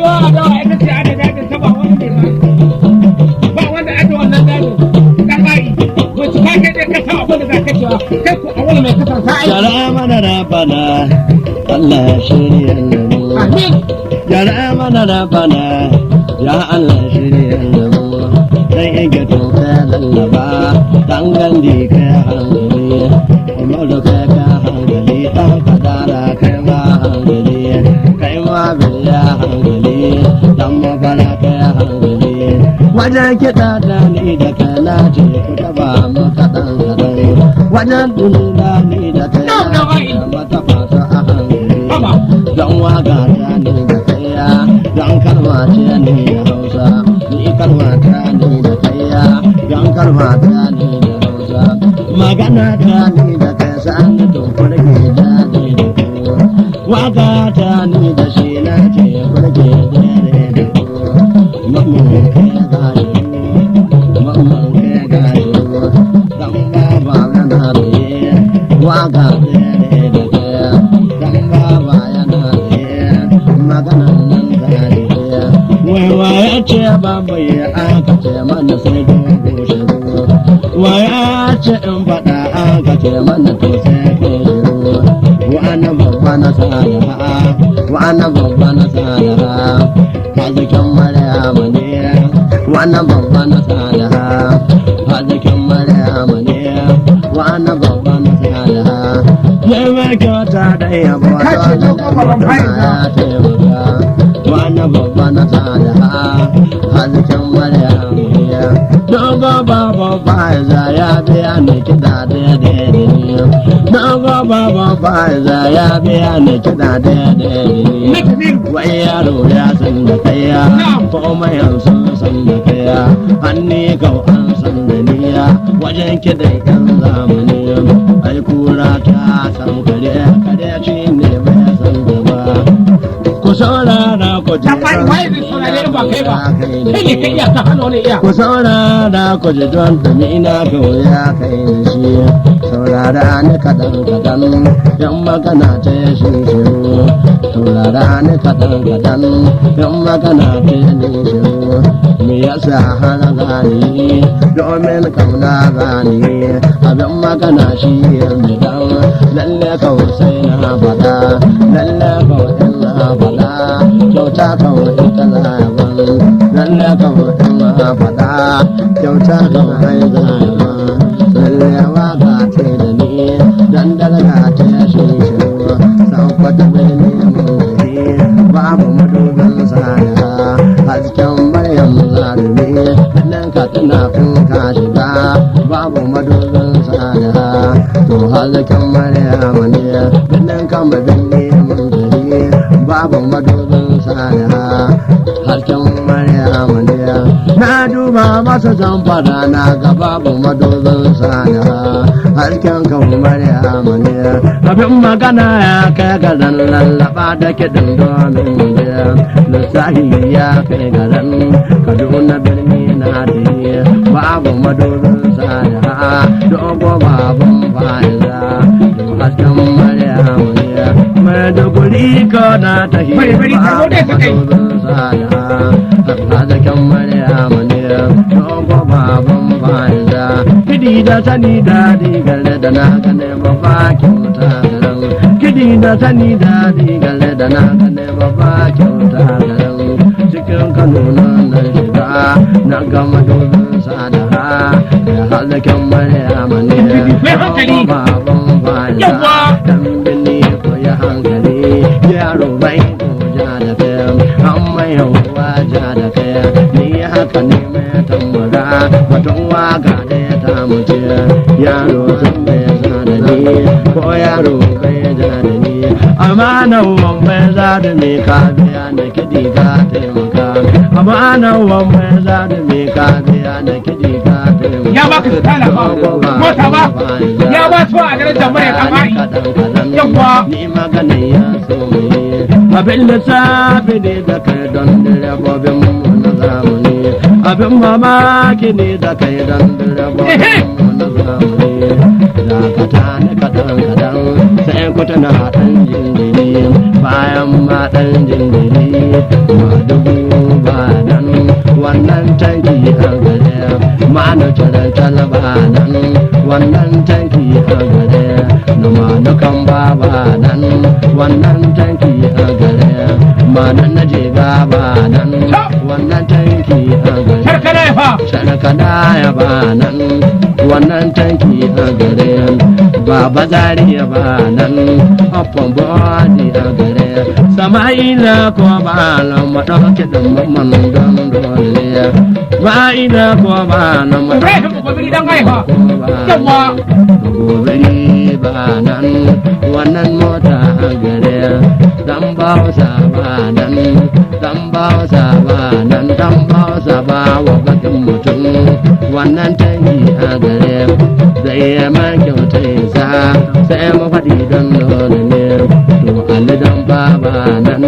a dawa ita ce ana dajin ta ba wani ne ba wanda ake wannan dajin dan ai wacce ka kai ka sa abin da za ka cewa kai ko a wani mai kasar sa ai Yara mana rabana Allah ya shirya mu. amin Yara mana rabana ya Allah shirya mu. Dan iga to ka lallaba dan gandi ka hankali. Kuma da ka hankali ta kadara kai ma hankali. Kai ma biya hankali dan mafara ka hankali. Wajen kiɗa da ni da kana ce ku taba mu kaɗan kaɗan. Wajen duniya ni da kai mata fasa a hankali. Don waga ta ni da kaya don kalma ce ni da hausa. Ni kalma ta ni da kaya don kalma ta ni da hausa. Magana ta ni da kai sani to kurge da ni da ku. Waga ta ni da shi na ce kurge da ni da ku. Mamman kai gari, mamman kai gari. Dan baba na riye, waga ta ni da kaya. Dan baba yana riye, maganan nan gari. Wai waya ce babu ya aka ce mana sai dogo shiru. Waya ce in faɗa aka ce mana to sai ko shiru. Wa'ana babba na sana'a, wa'ana babba na sana'a. Hazikin Maryama ne, wa'ana babba na sana'a. Hazikin Maryama ne, wa'ana babba na sana'a. Yamma kyauta da yabo, dole da ya taimaka. Wa'ana babba na sana'a, hazikin Maryama ne. Dogo baba ya biya ni kiɗa daidai ne. Dogo baba ya biya ni kiɗa daidai ne. Wai yaro ya san da kaya, ko mayan sun san da kaya. Hanni kau an san da niya, wajen kiɗan yan zamani. Ai kura ta san kare, kare shi ne bai san gaba. Ku saurara ku ji ku saurara ku ji don dumi na ya kai shi. Saurara ni kaɗan kaɗan, yan magana ta shi shiru. Saurara ni kaɗan kaɗan, yan magana ta ni shiru. Me yasa hana gani, domin kauna gani. Abin magana shi yanzu dan lalle kawai sai na faɗa, lalle kawai na faɗa. Kyauta kawai ita na yaban, lalle kawai ina faɗa. Kyauta kawai za yaban, lalle waka ce da ni. Dan dalaga ta shi shiru, san kwata bai neman gari. Babu madubin sada, hasken Maryam zarumi. Nan ka tuna kun ka shiga, babu madubin sada. To hasken Maryam ne, nan kan babin neman gari. Babu madubin sada, hasken Maryam ne. Na duba masa zamfara na ga babu madubin sada, hasken kan Maryam ne. Abin magana ya kai garan lallaba da kiɗin domin biya. Lissahi ya kai garan Kaduna birni na diya. Babu madubin sada, dogo babun fa'iza. Hasken Maryam ne. Maiduguri ko na tahi babu madubin sada, hasken Maryam ne. Dogo babun fa'iza. Kidi da sani daɗi gare da na gane babba kyauta garan. Kidi da sani daɗi gare da na gane babba kyauta garan. Cikin Kano na shiga na gama dubin sada, ya hasken Maryam ne. Dogo babun fa'iza. Dan bini ko ya hankali, yaro bai ja da kai. Amma yau ja da kai, ni haka ne mai tambara. Batun waka ɗaya ta mutu, yaro sun bai za da ni, ko yaro bai ja da ni. Amanan wan bai za da me ka biya na kiɗi ka taimaka. Amanan wan bai za da me ka biya na kiɗi ka taimaka. ya baka da tana ba mota ba ya ba su a darajar mai kamari yawa ni maganin ya so mai abin lissafi ne da kai don direbobin mu na zamani. Abin mamaki ne da kai don direbobin mu na zamani. Dakata ni kaɗan kaɗan sai ku tana ɗan jindiri, bayan ma ɗan jindiri ma duk manu ciran talaba nan wannan tanki a gare na manukan baba nan wannan tanki a gare manan na je gaba nan wannan tanki a gare Sarkana ya fa. sarkana ya ba nan wannan tanki a gare baba zariya ba nan hafan bodi a gare sama'ila ko ba nan madauke da mamman don dole ba'ida ko ba nan Kai ka gobe gidan haifa. Yawa. gobe ba nan wannan mota a gare dan bausa ba nan dan bausa ba nan dan bausa ba wa bakin mutum wannan tanki a gare zai yi man kyauta sa sai mu faɗi don dole ne to alidan baba nan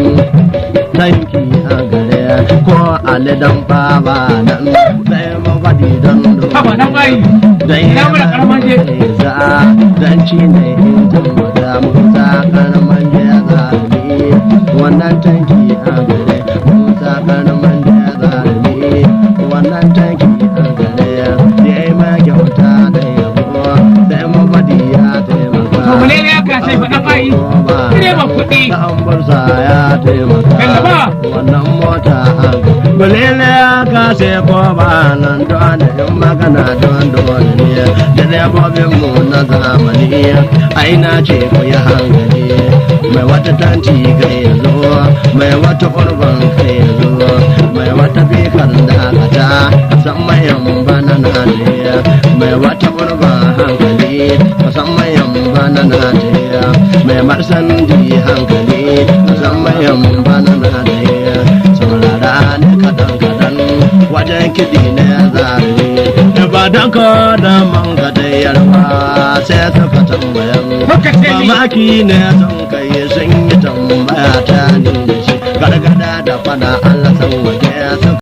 tanki a gare ko alidan baba nan sai mu faɗi don dole Haba dan ai. Ina mana karaman je. dan ci ne in tambata musa karaman je zalimi wannan tanki a gare musa karaman je zalimi wannan tanki a gare ya yi ma kyauta da yabo sai mabadi ya taimaka To mune ne aka sai fa dan ai. Kire ba kuɗi. ta ambarsa ya taimaka Bello ba. wannan mota a balele ya kase ko ba nan don in magana don dole ne da dabbobin mu na zamani ai na ce ku yi hankali mai wata tanti kai ya zo mai wata urban kai ya zo mai wata fikar dakata san mayan bana na ne mai wata urban hankali san mayan bana na ne mai marsan di hankali san mayan bana na ne saurara ne kadan kadan wajen kiɗi ne zari ba dan ka da man ga da yarwa sai suka tambayan Haka ce ni. mamaki ne sun kai sun yi tambaya ta ni shi gargada da fada Allah san waje